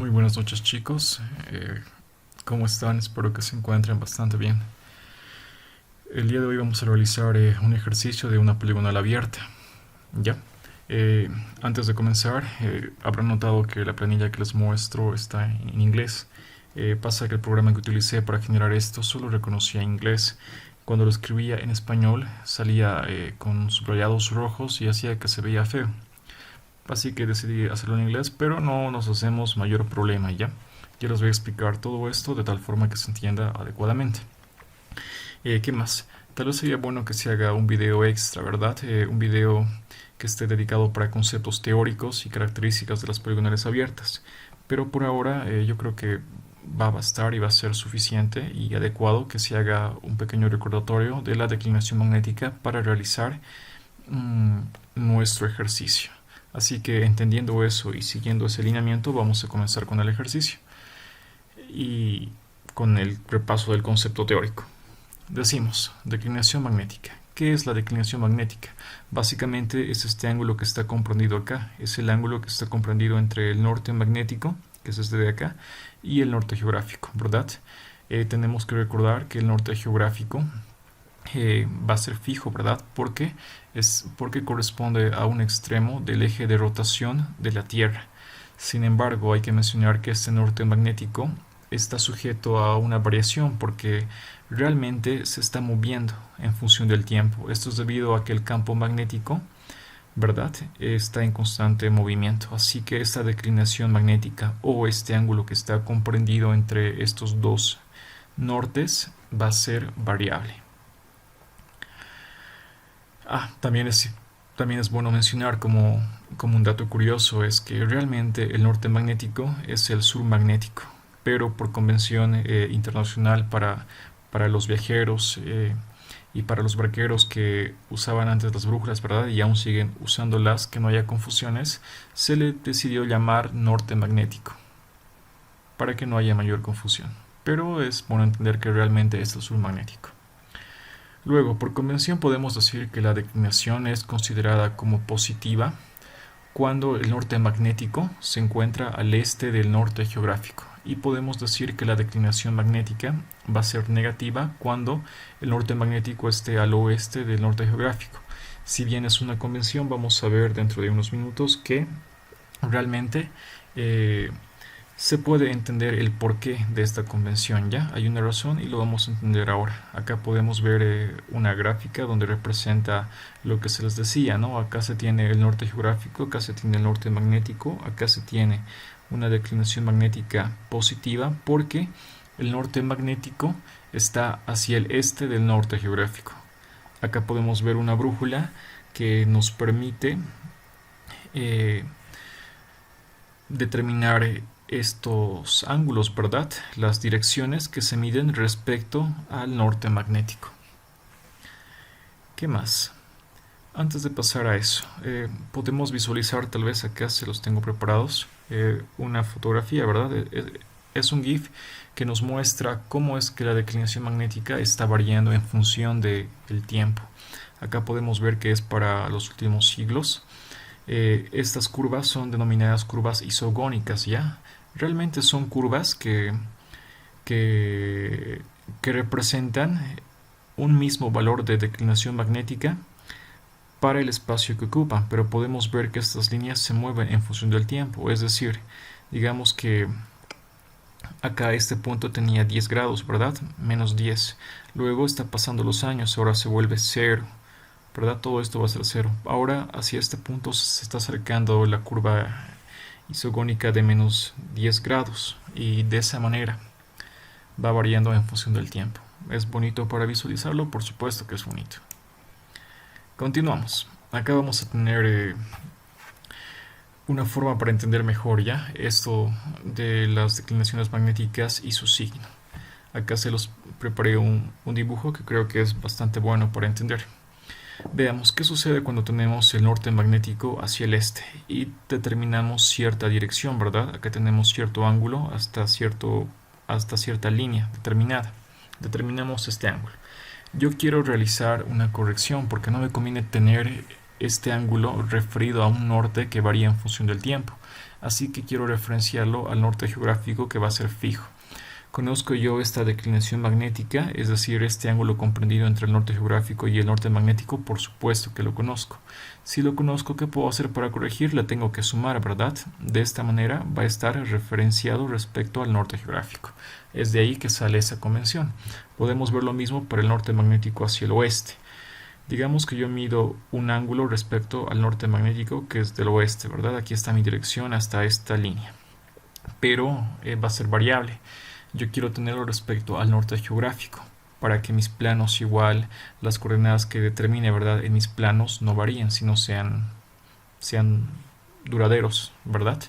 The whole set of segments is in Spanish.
Muy buenas noches, chicos. ¿Cómo están? Espero que se encuentren bastante bien. El día de hoy vamos a realizar un ejercicio de una poligonal abierta. ¿Ya? Eh, Antes de comenzar, habrán notado que la planilla que les muestro está en inglés. Pasa que el programa que utilicé para generar esto solo reconocía inglés. Cuando lo escribía en español salía con subrayados rojos y hacía que se veía feo. Así que decidí hacerlo en inglés, pero no nos hacemos mayor problema, ¿ya? Yo les voy a explicar todo esto de tal forma que se entienda adecuadamente. ¿Qué más? Tal vez sería bueno que se haga un video extra, ¿verdad? Un video que esté dedicado para conceptos teóricos y características de las poligonales abiertas. Pero por ahora yo creo que va a bastar y va a ser suficiente y adecuado que se haga un pequeño recordatorio de la declinación magnética para realizar nuestro ejercicio. Así que entendiendo eso y siguiendo ese lineamiento vamos a comenzar con el ejercicio y con el repaso del concepto teórico. Decimos, declinación magnética. ¿Qué es la declinación magnética? Básicamente es este ángulo que está comprendido acá. Es el ángulo que está comprendido entre el norte magnético, que es este de acá, y el norte geográfico, ¿verdad? Tenemos que recordar que el norte geográfico va a ser fijo, ¿verdad? Porque corresponde a un extremo del eje de rotación de la Tierra. Sin embargo, hay que mencionar que este norte magnético está sujeto a una variación porque realmente se está moviendo en función del tiempo. Esto es debido a que el campo magnético, ¿verdad?, está en constante movimiento. Así que esta declinación magnética o este ángulo que está comprendido entre estos dos nortes va a ser variable. También es bueno mencionar como un dato curioso es que realmente el norte magnético es el sur magnético, pero por convención internacional para los viajeros y para los barqueros que usaban antes las brújulas, ¿verdad? Y aún siguen usándolas, que no haya confusiones, se le decidió llamar norte magnético para que no haya mayor confusión. Pero es bueno entender que realmente es el sur magnético. Luego, por convención podemos decir que la declinación es considerada como positiva cuando el norte magnético se encuentra al este del norte geográfico, y podemos decir que la declinación magnética va a ser negativa cuando el norte magnético esté al oeste del norte geográfico. Si bien es una convención, vamos a ver dentro de unos minutos que realmente se puede entender el porqué de esta convención. Ya hay una razón y lo vamos a entender ahora. Acá podemos ver una gráfica donde representa lo que se les decía, ¿no? Acá se tiene el norte geográfico, acá se tiene el norte magnético, acá se tiene una declinación magnética positiva porque el norte magnético está hacia el este del norte geográfico. Acá podemos ver una brújula que nos permite determinar estos ángulos, ¿verdad? Las direcciones que se miden respecto al norte magnético. ¿Qué más? Antes de pasar a eso, podemos visualizar, tal vez acá se los tengo preparados, una fotografía, ¿verdad? Es un GIF que nos muestra cómo es que la declinación magnética está variando en función del tiempo. Acá podemos ver que es para los últimos siglos. Estas curvas son denominadas curvas isogónicas, ¿ya? Realmente son curvas que representan un mismo valor de declinación magnética para el espacio que ocupan, pero podemos ver que estas líneas se mueven en función del tiempo. Es decir, digamos que acá este punto tenía 10 grados, ¿verdad? Menos 10. Luego está pasando los años, ahora se vuelve 0, ¿verdad? Todo esto va a ser 0. Ahora hacia este punto se está acercando la curva isogónica de menos 10 grados y de esa manera va variando en función del tiempo. ¿Es bonito para visualizarlo? Por supuesto que es bonito. Continuamos. Acá vamos a tener una forma para entender mejor ya esto de las declinaciones magnéticas y su signo. Acá se los preparé un dibujo que creo que es bastante bueno para entender. Veamos qué sucede cuando tenemos el norte magnético hacia el este y determinamos cierta dirección, ¿verdad? Acá tenemos cierto ángulo hasta cierta línea determinada. Determinamos este ángulo. Yo quiero realizar una corrección porque no me conviene tener este ángulo referido a un norte que varía en función del tiempo. Así que quiero referenciarlo al norte geográfico, que va a ser fijo. ¿Conozco yo esta declinación magnética, es decir, este ángulo comprendido entre el norte geográfico y el norte magnético? Por supuesto que lo conozco. Si lo conozco, ¿qué puedo hacer para corregir? La tengo que sumar, ¿verdad? De esta manera va a estar referenciado respecto al norte geográfico. Es de ahí que sale esa convención. Podemos ver lo mismo para el norte magnético hacia el oeste. Digamos que yo mido un ángulo respecto al norte magnético, que es del oeste, ¿verdad? Aquí está mi dirección hasta esta línea. Pero va a ser variable. Yo quiero tenerlo respecto al norte geográfico, para que mis planos igual, las coordenadas que determine, ¿verdad?, en mis planos no varíen, sino sean duraderos, ¿verdad?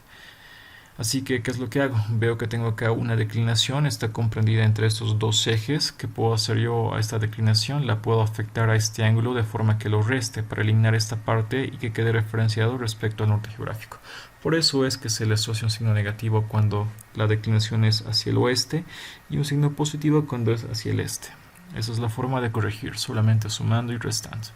Así que, ¿qué es lo que hago? Veo que tengo acá una declinación, está comprendida entre estos dos ejes. ¿Qué puedo hacer yo a esta declinación? La puedo afectar a este ángulo de forma que lo reste para eliminar esta parte y que quede referenciado respecto al norte geográfico. Por eso es que se le asocia un signo negativo cuando la declinación es hacia el oeste y un signo positivo cuando es hacia el este. Esa es la forma de corregir, solamente sumando y restando.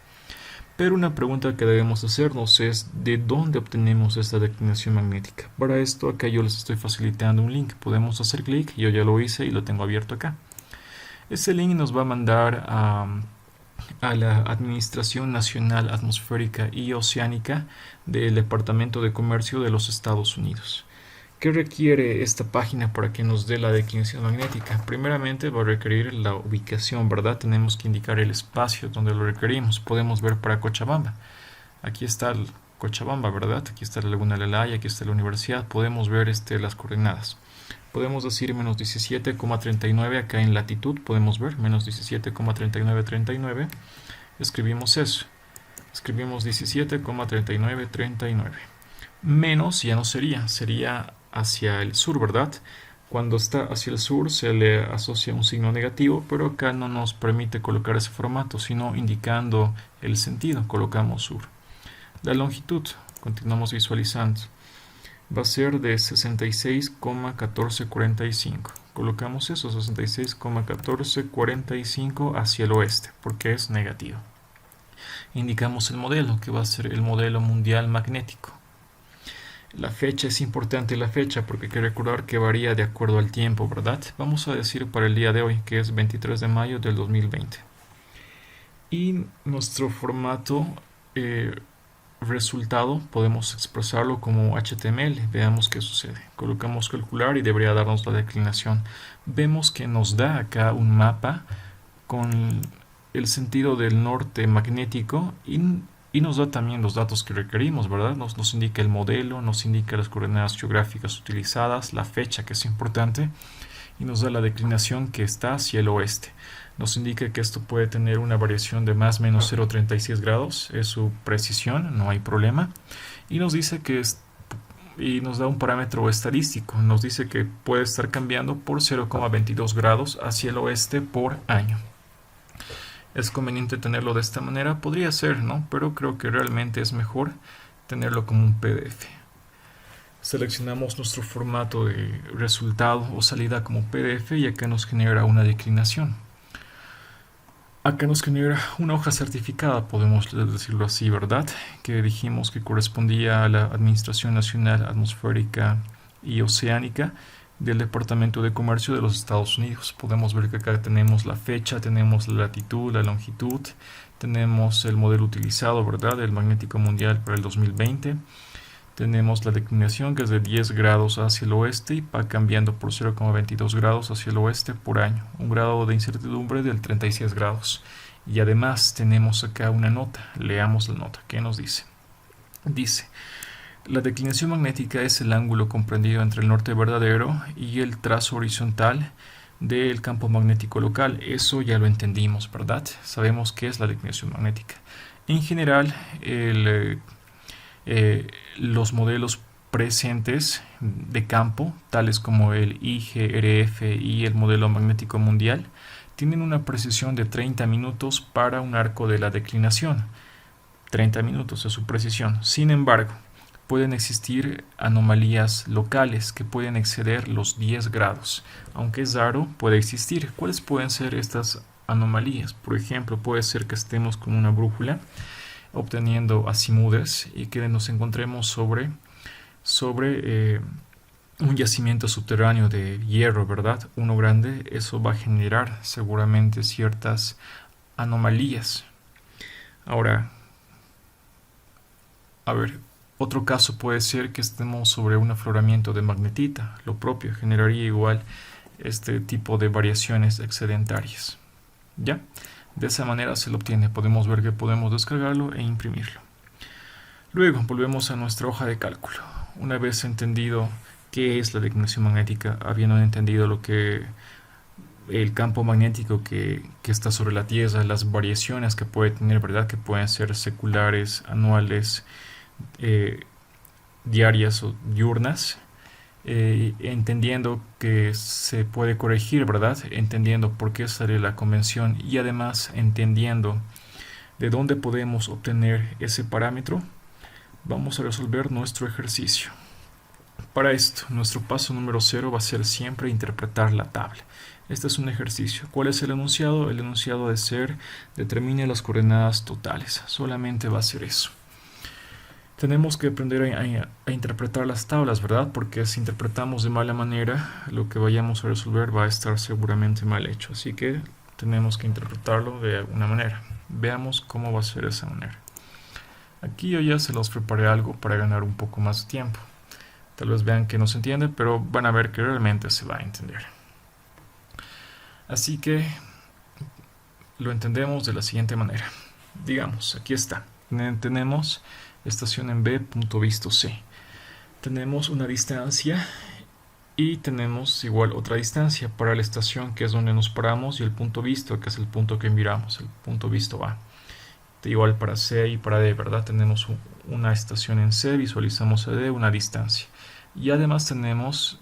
Pero una pregunta que debemos hacernos es ¿de dónde obtenemos esta declinación magnética? Para esto acá yo les estoy facilitando un link. Podemos hacer clic, yo ya lo hice y lo tengo abierto acá. Ese link nos va a mandar a la Administración Nacional Atmosférica y Oceánica del Departamento de Comercio de los Estados Unidos. ¿Qué requiere esta página para que nos dé la declinación magnética? Primeramente va a requerir la ubicación, ¿verdad? Tenemos que indicar el espacio donde lo requerimos. Podemos ver para Cochabamba. Aquí está Cochabamba, ¿verdad? Aquí está la Laguna de la Laya, aquí está la universidad. Podemos ver las coordenadas. Podemos decir menos 17,39 acá en latitud. Podemos ver menos 17,3939. Escribimos eso. Escribimos 17,3939. Menos ya no sería hacia el sur, ¿verdad? Cuando está hacia el sur se le asocia un signo negativo, pero acá no nos permite colocar ese formato, sino indicando el sentido, colocamos sur. La longitud, continuamos visualizando, va a ser de 66,1445. Colocamos eso, 66,1445 hacia el oeste, porque es negativo. Indicamos el modelo, que va a ser el modelo mundial magnético. La fecha es importante, la fecha, porque hay que recordar que varía de acuerdo al tiempo, ¿verdad? Vamos a decir para el día de hoy, que es 23 de mayo del 2020. Y nuestro formato resultado podemos expresarlo como HTML. Veamos qué sucede. Colocamos calcular y debería darnos la declinación. Vemos que nos da acá un mapa con el sentido del norte magnético y nos da también los datos que requerimos, ¿verdad? Nos indica el modelo, nos indica las coordenadas geográficas utilizadas, la fecha, que es importante, y nos da la declinación que está hacia el oeste. Nos indica que esto puede tener una variación de más o menos 0,36 grados, es su precisión, no hay problema, y nos dice y nos da un parámetro estadístico, nos dice que puede estar cambiando por 0,22 grados hacia el oeste por año. Es conveniente tenerlo de esta manera, podría ser, ¿no? Pero creo que realmente es mejor tenerlo como un PDF. Seleccionamos nuestro formato de resultado o salida como PDF y acá nos genera una declinación. Acá nos genera una hoja certificada, podemos decirlo así, ¿verdad? Que dijimos que correspondía a la Administración Nacional Atmosférica y Oceánica del Departamento de Comercio de los Estados Unidos. Podemos ver que acá tenemos la fecha, tenemos la latitud, la longitud, tenemos el modelo utilizado, ¿verdad? El magnético mundial para el 2020. Tenemos la declinación, que es de 10 grados hacia el oeste y va cambiando por 0,22 grados hacia el oeste por año. Un grado de incertidumbre del 36 grados. Y además tenemos acá una nota. Leamos la nota. ¿Qué nos dice? Dice: la declinación magnética es el ángulo comprendido entre el norte verdadero y el trazo horizontal del campo magnético local. Eso ya lo entendimos, ¿verdad? Sabemos qué es la declinación magnética. En general, los modelos presentes de campo, tales como el IGRF y el modelo magnético mundial, tienen una precisión de 30 minutos para un arco de la declinación. 30 minutos es su precisión. Sin embargo, pueden existir anomalías locales que pueden exceder los 10 grados. Aunque es raro, puede existir. ¿Cuáles pueden ser estas anomalías? Por ejemplo, puede ser que estemos con una brújula obteniendo azimudes y que nos encontremos sobre un yacimiento subterráneo de hierro, ¿verdad? Uno grande, eso va a generar seguramente ciertas anomalías. Ahora, a ver, otro caso puede ser que estemos sobre un afloramiento de magnetita. Lo propio generaría igual este tipo de variaciones excedentarias. ¿Ya? De esa manera se lo obtiene. Podemos ver que podemos descargarlo e imprimirlo. Luego volvemos a nuestra hoja de cálculo. Una vez entendido qué es la declinación magnética, habiendo entendido lo que el campo magnético que está sobre la Tierra, las variaciones que puede tener, ¿verdad? Que pueden ser seculares, anuales, diarias o diurnas, entendiendo que se puede corregir, ¿verdad? Entendiendo por qué sale la convención y además entendiendo de dónde podemos obtener ese parámetro, vamos a resolver nuestro ejercicio. Para esto, nuestro paso número 0 va a ser siempre interpretar la tabla. Este es un ejercicio. ¿Cuál es el enunciado? El enunciado ha de ser: determine las coordenadas totales. Solamente va a ser eso. Tenemos que aprender a interpretar las tablas, ¿verdad? Porque si interpretamos de mala manera, lo que vayamos a resolver va a estar seguramente mal hecho. Así que tenemos que interpretarlo de alguna manera. Veamos cómo va a ser esa manera. Aquí yo ya se los preparé algo para ganar un poco más de tiempo. Tal vez vean que no se entiende, pero van a ver que realmente se va a entender. Así que lo entendemos de la siguiente manera. Digamos, aquí está. Tenemos estación en B, punto visto C. Tenemos una distancia y tenemos igual otra distancia para la estación, que es donde nos paramos, y el punto visto, que es el punto que miramos, el punto visto A. Igual para C y para D, ¿verdad? Tenemos una estación en C, visualizamos a D, una distancia. Y además tenemos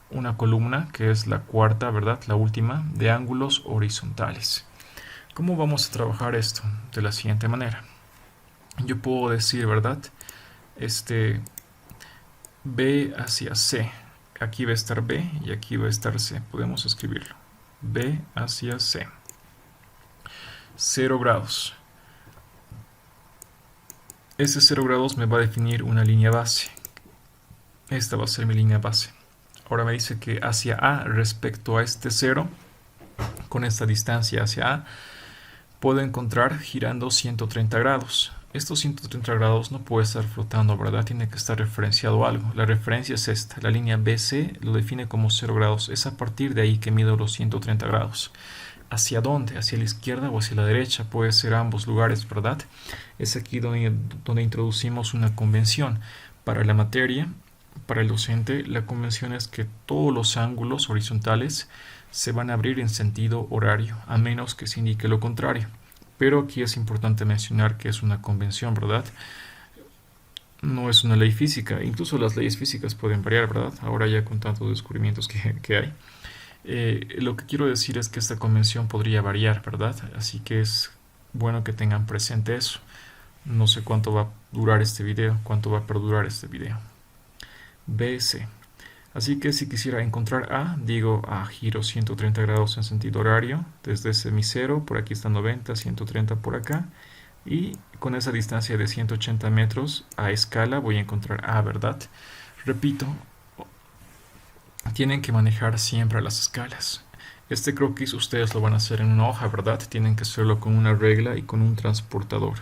una columna, que es la cuarta, ¿verdad? La última, de ángulos horizontales. ¿Cómo vamos a trabajar esto? De la siguiente manera. Yo puedo decir, ¿verdad? B hacia C. Aquí va a estar B y aquí va a estar C. Podemos escribirlo. B hacia C. 0 grados. Ese 0 grados me va a definir una línea base. Esta va a ser mi línea base. Ahora me dice que hacia A, respecto a este 0, con esta distancia hacia A, puedo encontrar girando 130 grados. Estos 130 grados no puede estar flotando, ¿verdad? Tiene que estar referenciado a algo. La referencia es esta. La línea BC lo define como 0 grados. Es a partir de ahí que mido los 130 grados. ¿Hacia dónde? ¿Hacia la izquierda o hacia la derecha? Puede ser ambos lugares, ¿verdad? Es aquí donde introducimos una convención. Para la materia, para el docente, la convención es que todos los ángulos horizontales se van a abrir en sentido horario, a menos que se indique lo contrario. Pero aquí es importante mencionar que es una convención, ¿verdad? No es una ley física. Incluso las leyes físicas pueden variar, ¿verdad? Ahora ya con tantos descubrimientos que hay. Lo que quiero decir es que esta convención podría variar, ¿verdad? Así que es bueno que tengan presente eso. No sé cuánto va a durar este video, cuánto va a perdurar este video. BC. Así que si quisiera encontrar A, digo A, giro 130 grados en sentido horario, desde ese mi 0, por aquí está 90, 130 por acá, y con esa distancia de 180 metros a escala voy a encontrar A, ¿verdad? Repito, tienen que manejar siempre las escalas. Este croquis ustedes lo van a hacer en una hoja, ¿verdad? Tienen que hacerlo con una regla y con un transportador.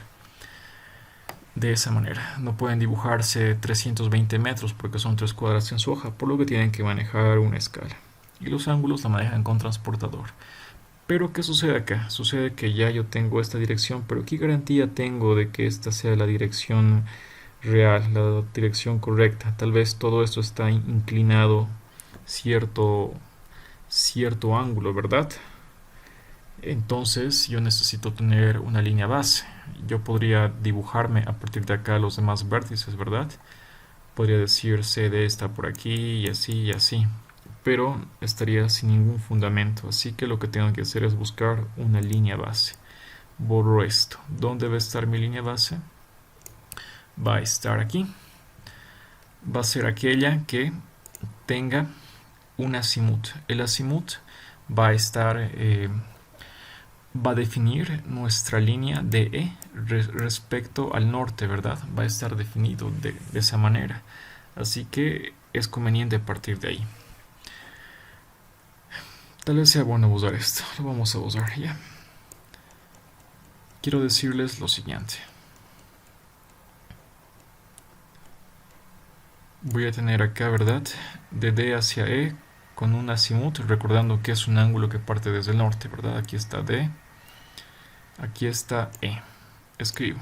De esa manera, no pueden dibujarse 320 metros porque son 3 cuadras en su hoja, por lo que tienen que manejar una escala. Y los ángulos la manejan con transportador. Pero ¿qué sucede acá? Sucede que ya yo tengo esta dirección, pero ¿qué garantía tengo de que esta sea la dirección real, la dirección correcta? Tal vez todo esto está inclinado cierto ángulo, ¿verdad? Entonces yo necesito tener una línea base. Yo podría dibujarme a partir de acá los demás vértices, ¿verdad? Podría decir CD está por aquí y así, pero estaría sin ningún fundamento. Así que lo que tengo que hacer es buscar una línea base. Borro esto. ¿Dónde va a estar mi línea base? Va a estar aquí. Va a ser aquella que tenga un azimut. El azimut va a estar va a definir nuestra línea de E respecto al norte, ¿verdad? Va a estar definido de esa manera. Así que es conveniente partir de ahí. Tal vez sea bueno usar esto. Lo vamos a usar ya. Quiero decirles lo siguiente. Voy a tener acá, ¿verdad? De D hacia E con un azimut, recordando que es un ángulo que parte desde el norte, ¿verdad? Aquí está D, aquí está E. Escribo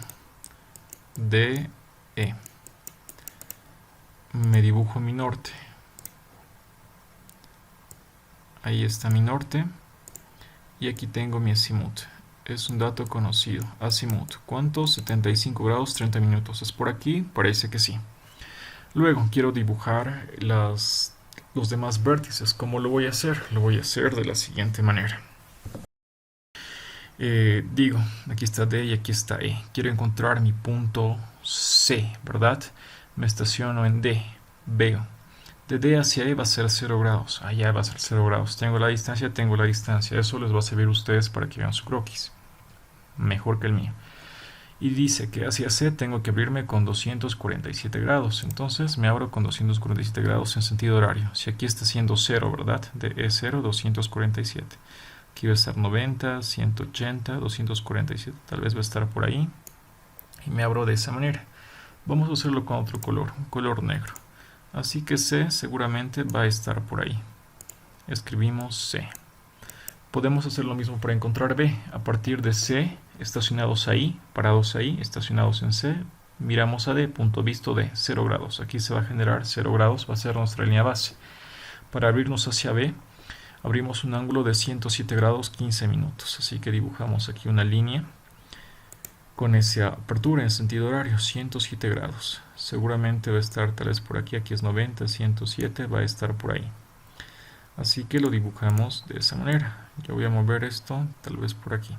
D, E. Me dibujo mi norte. Ahí está mi norte. Y aquí tengo mi azimut. Es un dato conocido. Azimut. ¿Cuánto? 75 grados 30 minutos. ¿Es por aquí? Parece que sí. Luego quiero dibujar los demás vértices. ¿Cómo lo voy a hacer? Lo voy a hacer de la siguiente manera. Digo, aquí está D y aquí está E. Quiero encontrar mi punto C, ¿verdad? Me estaciono en D. Veo. De D hacia E va a ser 0 grados. Allá va a ser 0 grados. Tengo la distancia, tengo la distancia. Eso les va a servir a ustedes para que vean su croquis. Mejor que el mío. Y dice que hacia C tengo que abrirme con 247 grados. Entonces me abro con 247 grados en sentido horario. Si aquí está siendo 0, ¿verdad? De E0, 247. Aquí va a estar 90, 180, 247. Tal vez va a estar por ahí. Y me abro de esa manera. Vamos a hacerlo con otro color, un color negro. Así que C seguramente va a estar por ahí. Escribimos C. Podemos hacer lo mismo para encontrar B. A partir de C, estacionados ahí, parados ahí, estacionados en C, miramos a D, punto visto D, 0 grados. Aquí se va a generar 0 grados, va a ser nuestra línea base. Para abrirnos hacia B, abrimos un ángulo de 107 grados 15 minutos. Así que dibujamos aquí una línea con esa apertura en sentido horario, 107 grados. Seguramente va a estar tal vez por aquí, aquí es 90, 107, va a estar por ahí. Así que lo dibujamos de esa manera. Yo voy a mover esto tal vez por aquí.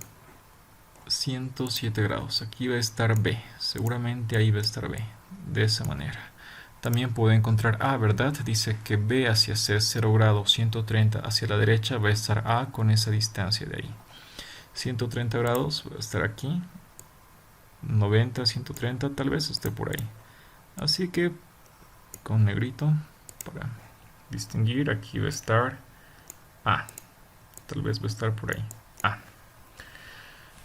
107 grados, aquí va a estar B, seguramente ahí va a estar B, de esa manera. También puedo encontrar A, ¿verdad? Dice que B hacia C es 0 grados, 130 hacia la derecha va a estar A con esa distancia de ahí. 130 grados va a estar aquí. 90, 130 tal vez esté por ahí. Así que con negrito para distinguir, aquí va a estar A. Tal vez va a estar por ahí A.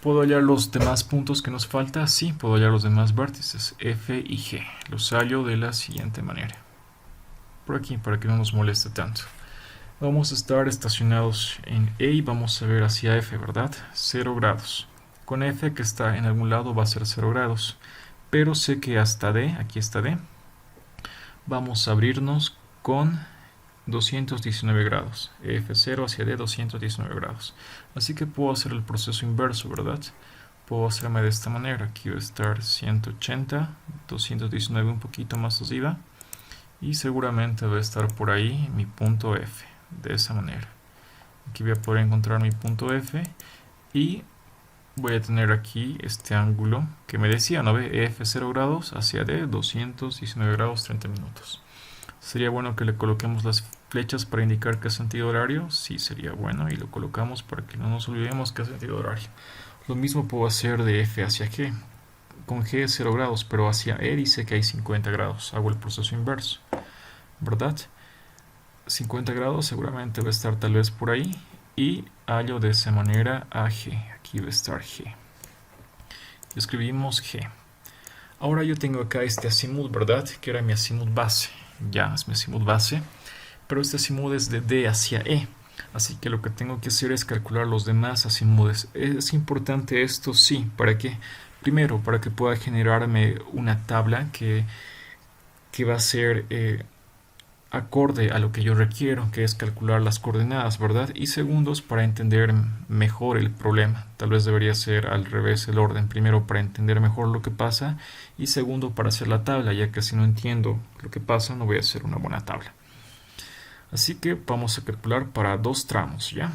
¿Puedo hallar los demás puntos que nos falta? Sí, puedo hallar los demás vértices F y G. Los hallo de la siguiente manera. Por aquí, para que no nos moleste tanto. Vamos a estar estacionados en E y vamos a ver hacia F, ¿verdad? 0 grados. Con F que está en algún lado va a ser 0 grados. Pero sé que hasta D, aquí está D, vamos a abrirnos con 219 grados. F0 hacia D, 219 grados. Así que puedo hacer el proceso inverso, ¿verdad? Puedo hacerme de esta manera. Aquí va a estar 180, 219 un poquito más arriba. Y seguramente va a estar por ahí mi punto F. De esa manera. Aquí voy a poder encontrar mi punto F. Y voy a tener aquí este ángulo que me decía, ¿no ve? F 0 grados hacia D, 219 grados 30 minutos. ¿Sería bueno que le coloquemos las flechas para indicar qué sentido horario? Sí, sería bueno y lo colocamos para que no nos olvidemos qué sentido horario. Lo mismo puedo hacer de F hacia G. Con G es 0 grados, pero hacia E dice que hay 50 grados. Hago el proceso inverso, ¿verdad? 50 grados seguramente va a estar tal vez por ahí. Y hallo de esa manera a G. Aquí va a estar G. Escribimos G. Ahora yo tengo acá este azimut, ¿verdad? Que era mi azimut base. Ya es mi azimut base. Pero este azimut es de D hacia E. Así que lo que tengo que hacer es calcular los demás azimudes. ¿Es importante esto? Sí. ¿Para qué? Primero, para que pueda generarme una tabla que va a ser acorde a lo que yo requiero, que es calcular las coordenadas, ¿verdad? Y segundos, para entender mejor el problema. Tal vez debería ser al revés el orden. Primero, para entender mejor lo que pasa, y segundo, para hacer la tabla, ya que si no entiendo lo que pasa, no voy a hacer una buena tabla. Así que vamos a calcular para dos tramos, ¿ya?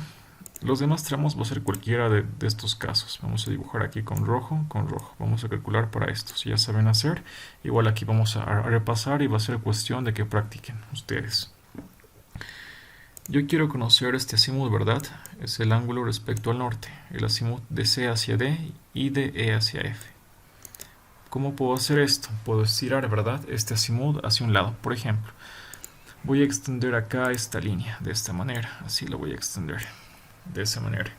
Los demás tramos va a ser cualquiera de estos casos. Vamos a dibujar aquí con rojo, con rojo. Vamos a calcular para estos. Ya saben hacer. Igual aquí vamos a repasar y va a ser cuestión de que practiquen ustedes. Yo quiero conocer este azimut, ¿verdad? Es el ángulo respecto al norte, el azimut de C hacia D y de E hacia F. ¿Cómo puedo hacer esto? Puedo estirar, ¿verdad? Este azimut hacia un lado. Por ejemplo, voy a extender acá esta línea de esta manera. Así lo voy a extender de esa manera.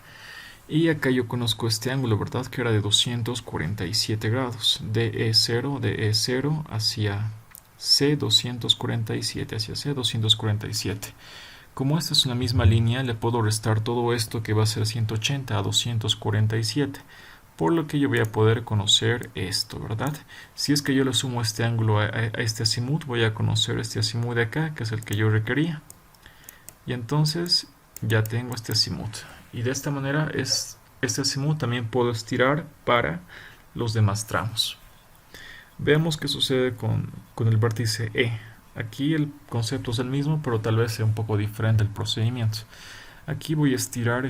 Y acá yo conozco este ángulo, ¿verdad? Que era de 247 grados. De E0 hacia C 247, hacia C 247. Como esta es una misma línea, le puedo restar todo esto que va a ser 180 a 247. Por lo que yo voy a poder conocer esto, ¿verdad? Si es que yo le sumo este ángulo a este azimut, voy a conocer este azimut de acá, que es el que yo requería. Y entonces ya tengo este azimut. Y de esta manera este azimut también puedo estirar para los demás tramos. Veamos qué sucede con el vértice E. Aquí el concepto es el mismo, pero tal vez sea un poco diferente el procedimiento. Aquí voy a estirar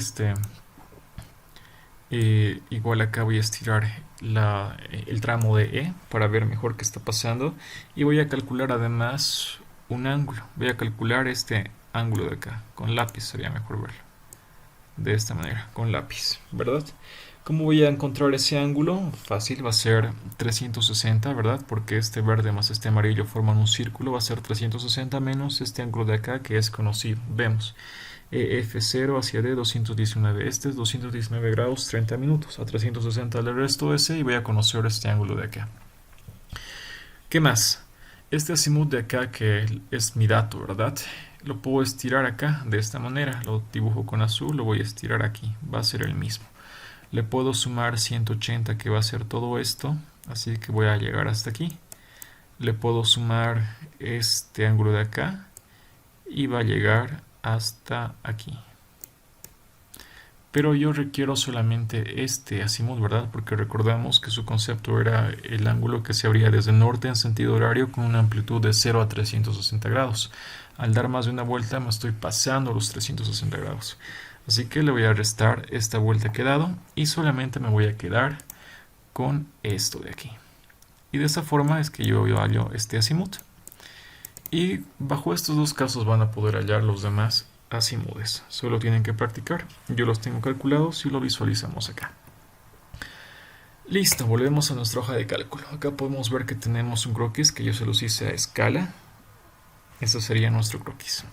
igual acá voy a estirar el tramo de E para ver mejor qué está pasando. Y voy a calcular además un ángulo. Voy a calcular este ángulo de acá. Con lápiz sería mejor verlo. De esta manera, con lápiz, ¿verdad? ¿Cómo voy a encontrar ese ángulo? Fácil, va a ser 360, ¿verdad? Porque este verde más este amarillo forman un círculo. Va a ser 360 menos este ángulo de acá que es conocido. Vemos. F0 hacia D 219. Este es 219 grados 30 minutos. A 360 le resto ese y voy a conocer este ángulo de acá. ¿Qué más? Este azimut de acá que es mi dato, ¿verdad? Lo puedo estirar acá de esta manera. Lo dibujo con azul, lo voy a estirar aquí. Va a ser el mismo. Le puedo sumar 180 que va a ser todo esto. Así que voy a llegar hasta aquí. Le puedo sumar este ángulo de acá. Y va a llegar hasta aquí. Pero yo requiero solamente este azimut, ¿verdad? Porque recordamos que su concepto era el ángulo que se abría desde el norte en sentido horario con una amplitud de 0 a 360 grados. Al dar más de una vuelta me estoy pasando los 360 grados. Así que le voy a restar esta vuelta que he dado y solamente me voy a quedar con esto de aquí. Y de esa forma es que yo hallo este azimut. Y bajo estos dos casos van a poder hallar los demás azimudes. Solo tienen que practicar. Yo los tengo calculados y lo visualizamos acá. Listo, volvemos a nuestra hoja de cálculo. Acá podemos ver que tenemos un croquis que yo se los hice a escala. Este sería nuestro croquis.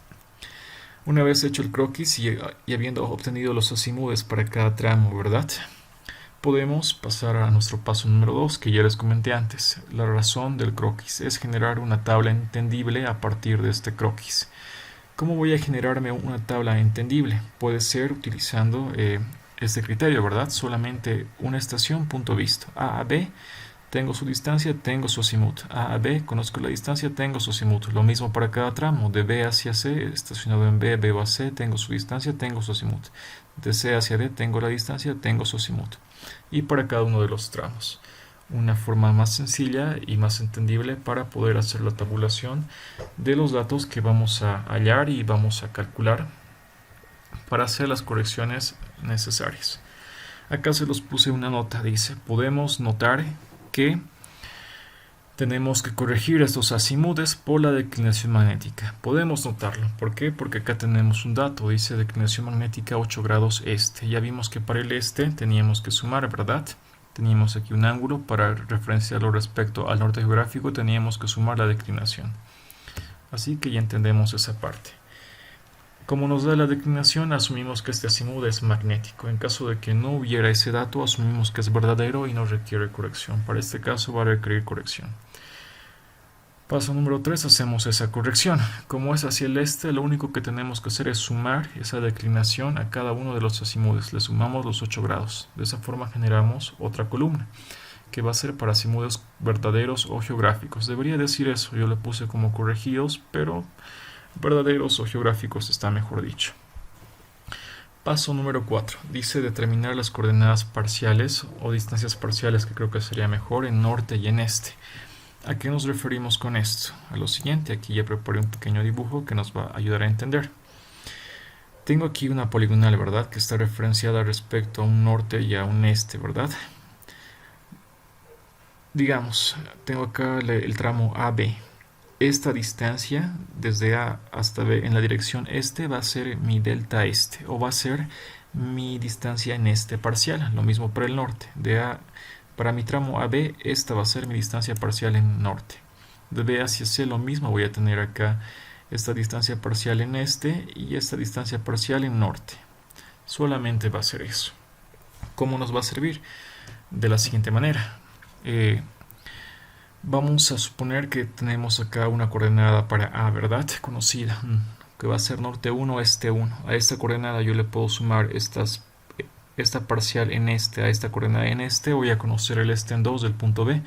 Una vez hecho el croquis y habiendo obtenido los azimudes para cada tramo, ¿verdad? Podemos pasar a nuestro paso número 2 que ya les comenté antes. La razón del croquis es generar una tabla entendible a partir de este croquis. ¿Cómo voy a generarme una tabla entendible? Puede ser utilizando este criterio, ¿verdad? Solamente una estación, punto visto. A a B, tengo su distancia, tengo su azimut. A a B, conozco la distancia, tengo su azimut. Lo mismo para cada tramo. De B hacia C, estacionado en B, veo a C, tengo su distancia, tengo su azimut. De C hacia D, tengo la distancia, tengo su azimut. Y para cada uno de los tramos. Una forma más sencilla y más entendible para poder hacer la tabulación de los datos que vamos a hallar y vamos a calcular para hacer las correcciones necesarias. Acá se los puse una nota, dice, podemos notar que tenemos que corregir estos azimudes por la declinación magnética. Podemos notarlo. ¿Por qué? Porque acá tenemos un dato. Dice declinación magnética 8 grados este. Ya vimos que para el este teníamos que sumar, ¿verdad? Teníamos aquí un ángulo. Para referenciarlo respecto al norte geográfico teníamos que sumar la declinación. Así que ya entendemos esa parte. Como nos da la declinación, asumimos que este azimut es magnético. En caso de que no hubiera ese dato, asumimos que es verdadero y no requiere corrección. Para este caso va a requerir corrección. Paso número 3, hacemos esa corrección. Como es hacia el este, lo único que tenemos que hacer es sumar esa declinación a cada uno de los azimudes. Le sumamos los 8 grados. De esa forma generamos otra columna, que va a ser para azimudes verdaderos o geográficos. Debería decir eso, yo le puse como corregidos, pero verdaderos o geográficos está mejor dicho. Paso número 4. Dice determinar las coordenadas parciales o distancias parciales, que creo que sería mejor, en norte y en este. ¿A qué nos referimos con esto? A lo siguiente, aquí ya preparé un pequeño dibujo que nos va a ayudar a entender. Tengo aquí una poligonal, ¿verdad? Que está referenciada respecto a un norte y a un este, ¿verdad? Digamos, tengo acá el tramo AB. esta distancia desde A hasta B en la dirección este va a ser mi delta este, o va a ser mi distancia en este parcial. Lo mismo para el norte. Para mi tramo AB, esta va a ser mi distancia parcial en norte. De B hacia C lo mismo, voy a tener acá esta distancia parcial en este y esta distancia parcial en norte. Solamente va a ser eso. ¿Cómo nos va a servir? De la siguiente manera. Vamos a suponer que tenemos acá una coordenada para A, ¿verdad? Conocida, que va a ser norte 1, este 1. A esta coordenada yo le puedo sumar esta parcial en este, a esta coordenada en este. Voy a conocer el este en 2 del punto B.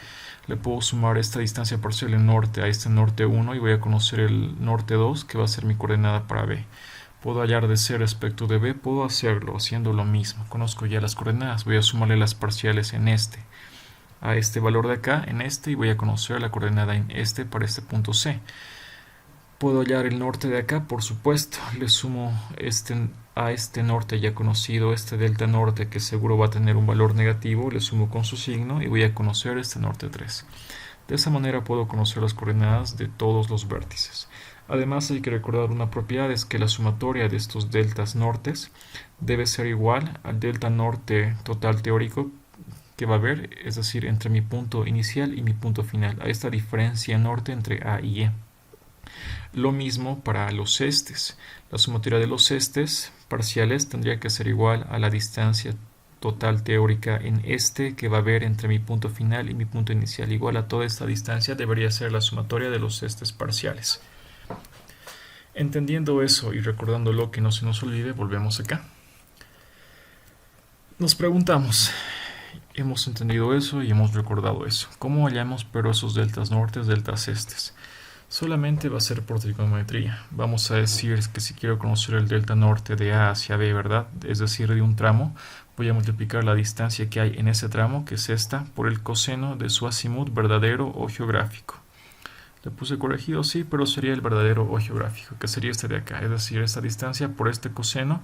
Le puedo sumar esta distancia parcial en norte a este norte 1 y voy a conocer el norte 2, que va a ser mi coordenada para B. Puedo hallar de C respecto de B, puedo hacerlo haciendo lo mismo. Conozco ya las coordenadas, voy a sumarle las parciales en este, a este valor de acá, en este, y voy a conocer la coordenada en este para este punto C. Puedo hallar el norte de acá, por supuesto. Le sumo a este norte ya conocido, este delta norte, que seguro va a tener un valor negativo, le sumo con su signo y voy a conocer este norte 3. De esa manera puedo conocer las coordenadas de todos los vértices. Además hay que recordar una propiedad, es que la sumatoria de estos deltas nortes debe ser igual al delta norte total teórico que va a haber, es decir, entre mi punto inicial y mi punto final, a esta diferencia norte entre A y E. Lo mismo para los estes. La sumatoria de los estes parciales tendría que ser igual a la distancia total teórica en este que va a haber entre mi punto final y mi punto inicial. Igual a toda esta distancia debería ser la sumatoria de los estes parciales. Entendiendo eso y recordándolo, que no se nos olvide, volvemos acá. Nos preguntamos, hemos entendido eso y hemos recordado eso. ¿Cómo hallamos pero esos deltas nortes, deltas estes? Solamente va a ser por trigonometría. Vamos a decir que si quiero conocer el delta norte de A hacia B, ¿verdad? Es decir, de un tramo, voy a multiplicar la distancia que hay en ese tramo, que es esta, por el coseno de su acimut verdadero o geográfico. Le puse corregido, sí, pero sería el verdadero o geográfico, que sería este de acá. Es decir, esta distancia por este coseno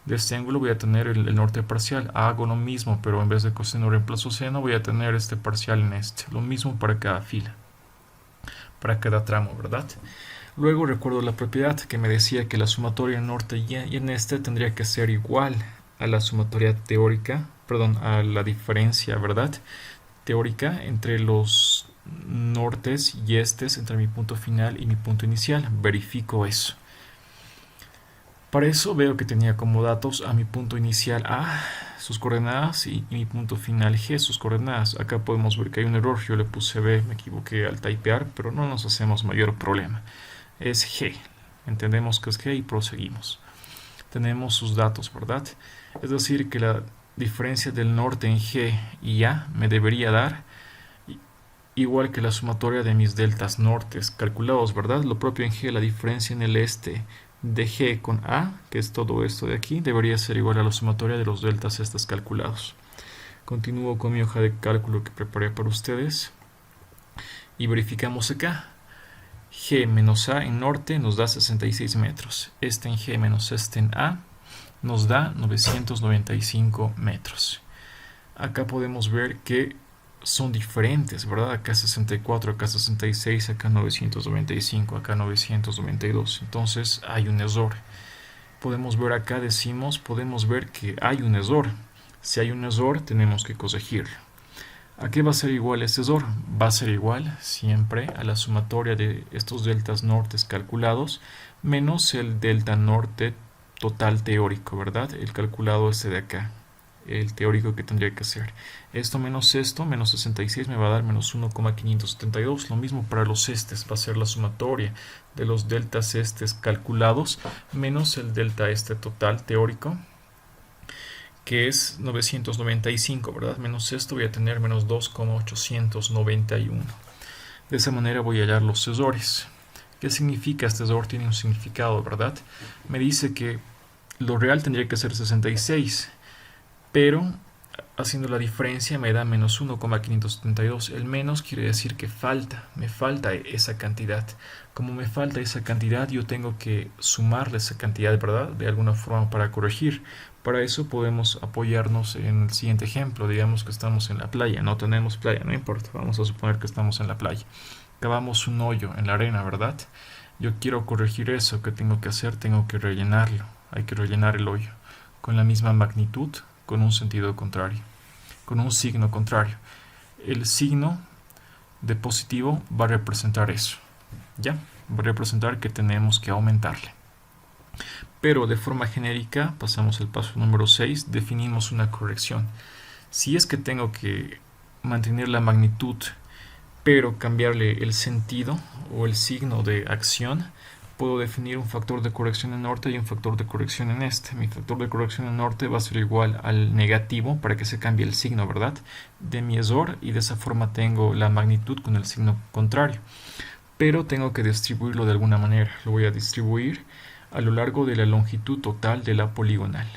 de este ángulo voy a tener el norte parcial. Hago lo mismo, pero en vez de coseno reemplazo seno, voy a tener este parcial en este. Lo mismo para cada fila, para cada tramo, ¿verdad? Luego recuerdo la propiedad que me decía que la sumatoria en norte y en este tendría que ser igual a la sumatoria teórica, perdón, a la diferencia, ¿verdad? Teórica entre los nortes y estes, entre mi punto final y mi punto inicial. Verifico eso. Para eso veo que tenía como datos a mi punto inicial A, sus coordenadas, y mi punto final G, sus coordenadas. Acá podemos ver que hay un error, yo le puse B, me equivoqué al typear, pero no nos hacemos mayor problema. Es G, entendemos que es G y proseguimos. Tenemos sus datos, ¿verdad? Es decir, que la diferencia del norte en G y A me debería dar igual que la sumatoria de mis deltas nortes calculados, ¿verdad? Lo propio en G, la diferencia en el este de G con A, que es todo esto de aquí, debería ser igual a la sumatoria de los deltas estos calculados. Continúo con mi hoja de cálculo que preparé para ustedes y verificamos acá. G menos A en norte nos da 66 metros. Este en G menos este en A nos da 995 metros. Acá podemos ver que son diferentes, ¿verdad? Acá 64, acá 66, acá 995, acá 992. Entonces hay un error. Podemos ver acá, podemos ver que hay un error. Si hay un error, tenemos que corregirlo. ¿A qué va a ser igual este error? Va a ser igual siempre a la sumatoria de estos deltas nortes calculados menos el delta norte total teórico, ¿verdad? El calculado este de acá, el teórico que tendría que ser. Esto, menos 66 me va a dar menos 1,572. Lo mismo para los estes, va a ser la sumatoria de los deltas estes calculados menos el delta este total teórico, que es 995, ¿verdad? Menos esto voy a tener menos 2,891. De esa manera voy a hallar los errores. ¿Qué significa este error? Tiene un significado, ¿verdad? Me dice que lo real tendría que ser 66, pero haciendo la diferencia me da menos 1,572. El menos quiere decir que me falta esa cantidad. Como me falta esa cantidad, yo tengo que sumarle esa cantidad, ¿verdad? De alguna forma para corregir. Para eso podemos apoyarnos en el siguiente ejemplo. Digamos que estamos en la playa, no tenemos playa, no importa, vamos a suponer que estamos en la playa. cavamos un hoyo en la arena, ¿verdad? Yo quiero corregir eso. ¿Qué tengo que hacer? Tengo que rellenarlo. Hay que rellenar el hoyo con la misma magnitud, con un sentido contrario, con un signo contrario. El signo de positivo va a representar eso, ¿ya? Va a representar que tenemos que aumentarle. Pero de forma genérica, pasamos al paso número 6, definimos una corrección. Si es que tengo que mantener la magnitud, pero cambiarle el sentido o el signo de acción, puedo definir un factor de corrección en norte y un factor de corrección en este. Mi factor de corrección en norte va a ser igual al negativo para que se cambie el signo, ¿verdad? De mi ESOR, y de esa forma tengo la magnitud con el signo contrario. Pero tengo que distribuirlo de alguna manera. Lo voy a distribuir a lo largo de la longitud total de la poligonal.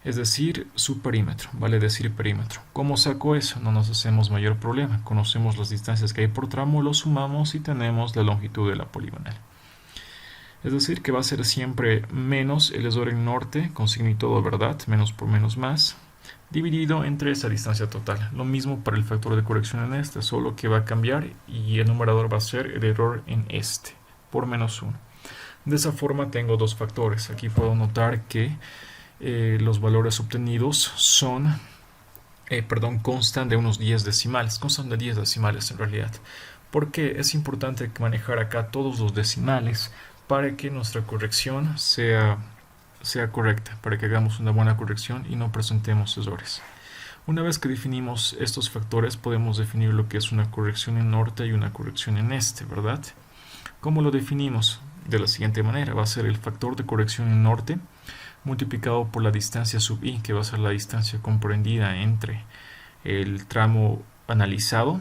Es decir, su perímetro, vale decir perímetro. ¿Cómo saco eso? No nos hacemos mayor problema. Conocemos las distancias que hay por tramo, lo sumamos y tenemos la longitud de la poligonal. Es decir, que va a ser siempre menos el ESOR en norte, con signo y todo, ¿verdad? Menos por menos más, dividido entre esa distancia total. Lo mismo para el factor de corrección en este, solo que va a cambiar y el numerador va a ser el error en este, por menos 1. De esa forma tengo dos factores. Aquí puedo notar que los valores obtenidos constan de unos 10 decimales, constan de 10 decimales en realidad, porque es importante manejar acá todos los decimales para que nuestra corrección sea correcta, para que hagamos una buena corrección y no presentemos errores. Una vez que definimos estos factores, podemos definir lo que es una corrección en norte y una corrección en este, ¿verdad? ¿Cómo lo definimos? De la siguiente manera, va a ser el factor de corrección en norte multiplicado por la distancia sub i, que va a ser la distancia comprendida entre el tramo analizado,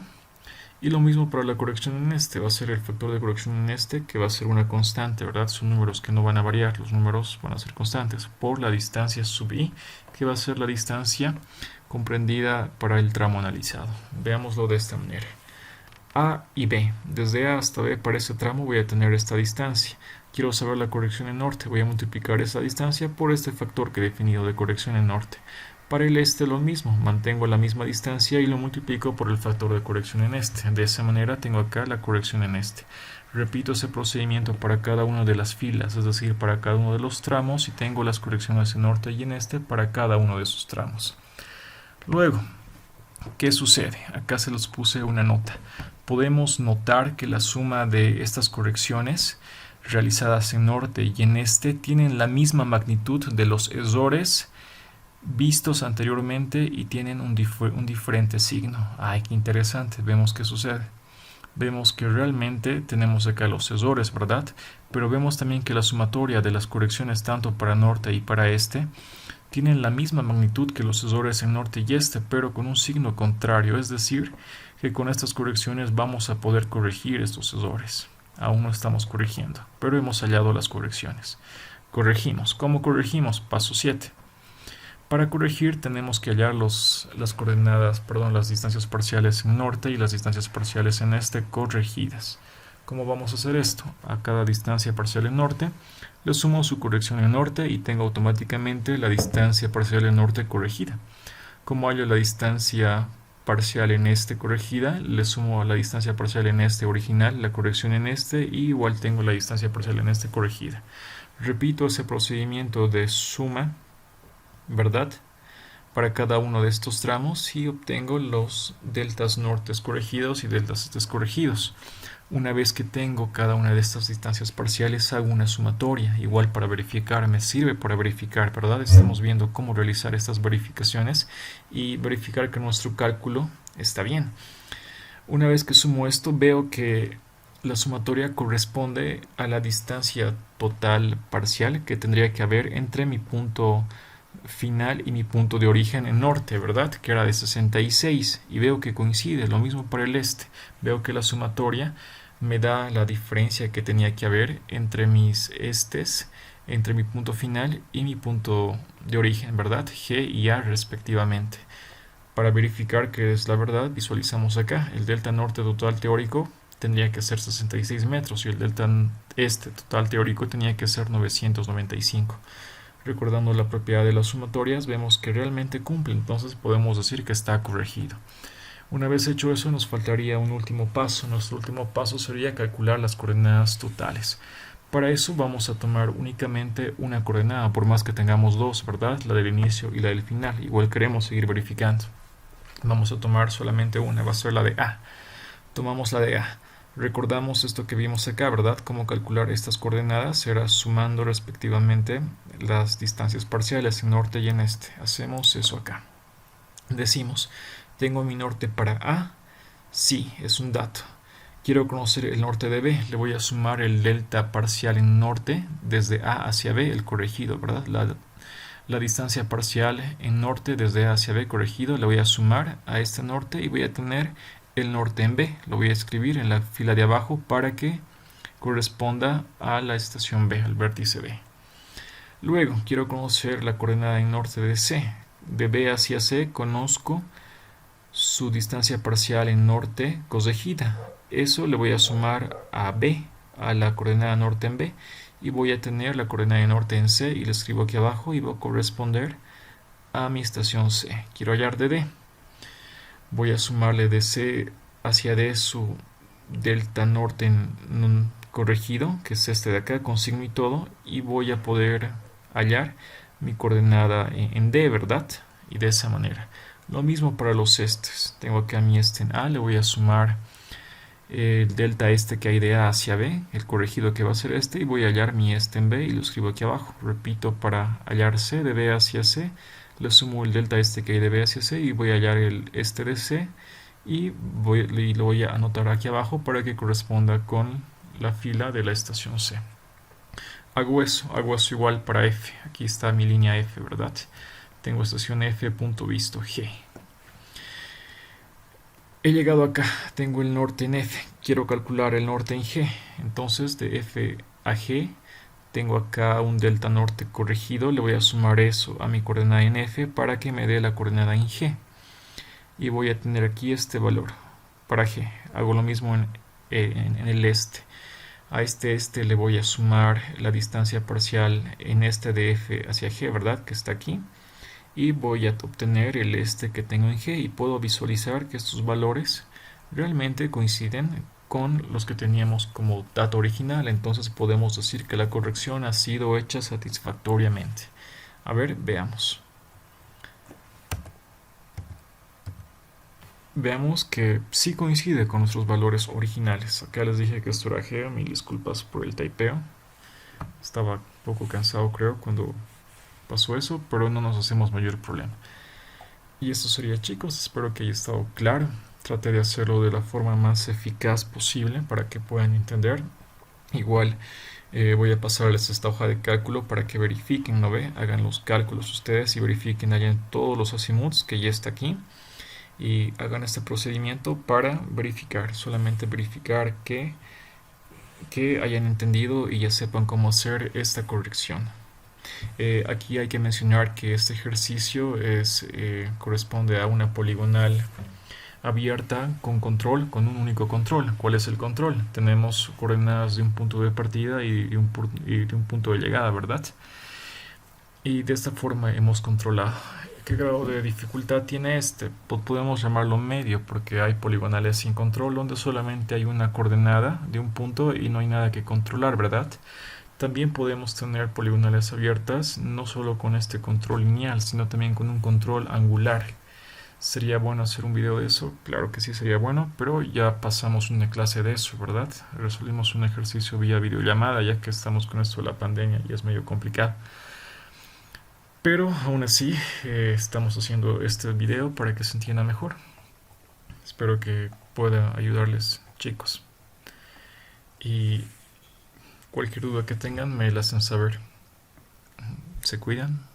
y lo mismo para la corrección en este, va a ser el factor de corrección en este, que va a ser una constante, ¿verdad? Son números que no van a variar, los números van a ser constantes, por la distancia sub i, que va a ser la distancia comprendida para el tramo analizado. Veámoslo de esta manera. A y B, desde A hasta B para ese tramo voy a tener esta distancia. Quiero saber la corrección en norte, voy a multiplicar esa distancia por este factor que he definido de corrección en norte. Para el este lo mismo, mantengo la misma distancia y lo multiplico por el factor de corrección en este. De esa manera tengo acá la corrección en este. Repito ese procedimiento para cada una de las filas, es decir, para cada uno de los tramos, y tengo las correcciones en norte y en este para cada uno de esos tramos. Luego, ¿qué sucede? Acá se los puse una nota. Podemos notar que la suma de estas correcciones realizadas en norte y en este tienen la misma magnitud de los errores vistos anteriormente y tienen un diferente signo. ¡Ay, qué interesante! Vemos qué sucede. Vemos que realmente tenemos acá los errores, ¿verdad? Pero vemos también que la sumatoria de las correcciones tanto para norte y para este tienen la misma magnitud que los errores en norte y este, pero con un signo contrario, es decir, que con estas correcciones vamos a poder corregir estos errores. Aún no estamos corrigiendo, pero hemos hallado las correcciones. Corregimos. ¿Cómo corregimos? Paso 7. Para corregir tenemos que hallar las distancias parciales en norte y las distancias parciales en este corregidas. ¿Cómo vamos a hacer esto? A cada distancia parcial en norte le sumo su corrección en norte y tengo automáticamente la distancia parcial en norte corregida. Como hallo la distancia parcial en este corregida, le sumo a la distancia parcial en este original, la corrección en este, y igual tengo la distancia parcial en este corregida. Repito ese procedimiento de suma, ¿verdad? Para cada uno de estos tramos y obtengo los deltas nortes corregidos y deltas estes corregidos. Una vez que tengo cada una de estas distancias parciales, hago una sumatoria, igual para verificar, me sirve para verificar, ¿verdad? Estamos viendo cómo realizar estas verificaciones y verificar que nuestro cálculo está bien. Una vez que sumo esto, veo que la sumatoria corresponde a la distancia total parcial que tendría que haber entre mi punto final y mi punto de origen en norte, ¿verdad? Que era de 66, y veo que coincide, lo mismo para el este. Veo que la sumatoria me da la diferencia que tenía que haber entre mis estes, entre mi punto final y mi punto de origen, ¿verdad? G y A respectivamente. Para verificar que es la verdad, visualizamos acá. El delta norte total teórico tendría que ser 66 metros y el delta este total teórico tenía que ser 995. Recordando la propiedad de las sumatorias, vemos que realmente cumple, entonces podemos decir que está corregido. Una vez hecho eso, nos faltaría un último paso. Nuestro último paso sería calcular las coordenadas totales. Para eso vamos a tomar únicamente una coordenada, por más que tengamos dos, ¿verdad? La del inicio y la del final. Igual queremos seguir verificando. Vamos a tomar solamente una, va a ser la de A. Tomamos la de A. Recordamos esto que vimos acá, ¿verdad? Cómo calcular estas coordenadas era sumando respectivamente las distancias parciales en norte y en este. Hacemos eso acá. Decimos, ¿tengo mi norte para A? Sí, es un dato. Quiero conocer el norte de B. Le voy a sumar el delta parcial en norte desde A hacia B, el corregido, ¿verdad? La distancia parcial en norte desde A hacia B corregido le voy a sumar a este norte y voy a tener el norte en B. Lo voy a escribir en la fila de abajo para que corresponda a la estación B, al vértice B. Luego quiero conocer la coordenada en norte de C. De B hacia C conozco su distancia parcial en norte corregida. Eso le voy a sumar a B, a la coordenada norte en B, y voy a tener la coordenada de norte en C y la escribo aquí abajo y va a corresponder a mi estación C. Quiero hallar de D. Voy a sumarle de C hacia D su delta norte en corregido, que es este de acá, con signo y todo, y voy a poder hallar mi coordenada en D, ¿verdad? Y de esa manera. Lo mismo para los estes. Tengo acá mi este en A, le voy a sumar el delta este que hay de A hacia B, el corregido que va a ser este, y voy a hallar mi este en B y lo escribo aquí abajo. Repito, para hallar C de B hacia C, le sumo el delta este que hay de B hacia C y voy a hallar el este de C y lo voy a anotar aquí abajo para que corresponda con la fila de la estación C. Hago eso igual para F. Aquí está mi línea F, ¿verdad? Tengo estación F, punto visto G. He llegado acá, tengo el norte en F, quiero calcular el norte en G. Entonces de F a G tengo acá un delta norte corregido, le voy a sumar eso a mi coordenada en F para que me dé la coordenada en G. Y voy a tener aquí este valor para G. Hago lo mismo en el este. A este le voy a sumar la distancia parcial en este de F hacia G, ¿verdad? Que está aquí. Y voy a obtener el este que tengo en G y puedo visualizar que estos valores realmente coinciden con los que teníamos como dato original. Entonces podemos decir que la corrección ha sido hecha satisfactoriamente. A ver, veamos. Veamos que sí coincide con nuestros valores originales. Acá les dije que esto era G, mil disculpas por el typeo. Estaba un poco cansado, creo, cuando pasó eso, pero no nos hacemos mayor problema. Y esto sería, chicos, espero que haya estado claro. Traté de hacerlo de la forma más eficaz posible para que puedan entender. Igual voy a pasarles esta hoja de cálculo para que verifiquen, ¿no ve? Hagan los cálculos ustedes y verifiquen allá en todos los azimuths que ya está aquí. Y hagan este procedimiento para verificar, solamente verificar que hayan entendido y ya sepan cómo hacer esta corrección. Aquí hay que mencionar que este ejercicio corresponde a una poligonal abierta con control, con un único control. ¿Cuál es el control? Tenemos coordenadas de un punto de partida y de un punto de llegada, ¿verdad? Y de esta forma hemos controlado. ¿Qué grado de dificultad tiene este? Pues podemos llamarlo medio, porque hay poligonales sin control donde solamente hay una coordenada de un punto y no hay nada que controlar, ¿verdad? También podemos tener poligonales abiertas, no solo con este control lineal, sino también con un control angular. ¿Sería bueno hacer un video de eso? Claro que sí sería bueno, pero ya pasamos una clase de eso, ¿verdad? Resolvimos un ejercicio vía videollamada, ya que estamos con esto de la pandemia y es medio complicado. Pero aún así, estamos haciendo este video para que se entienda mejor. Espero que pueda ayudarles, chicos. Y cualquier duda que tengan me la hacen saber. Se cuidan.